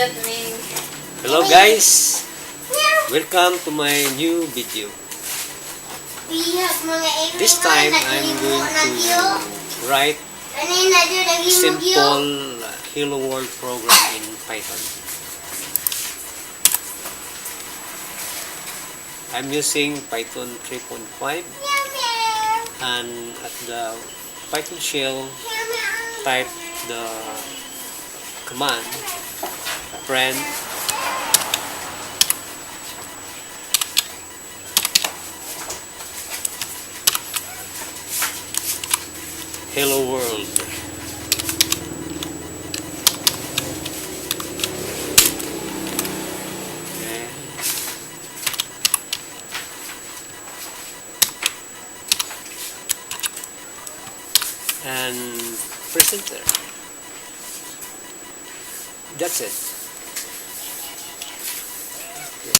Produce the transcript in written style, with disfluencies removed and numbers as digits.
that name. Hello guys! Welcome to my new video. This time I'm going to write simple Hello World program in Python. I'm using Python 3.5 and at the Python shell type the command print hello world. Okay. And press enter. That's it.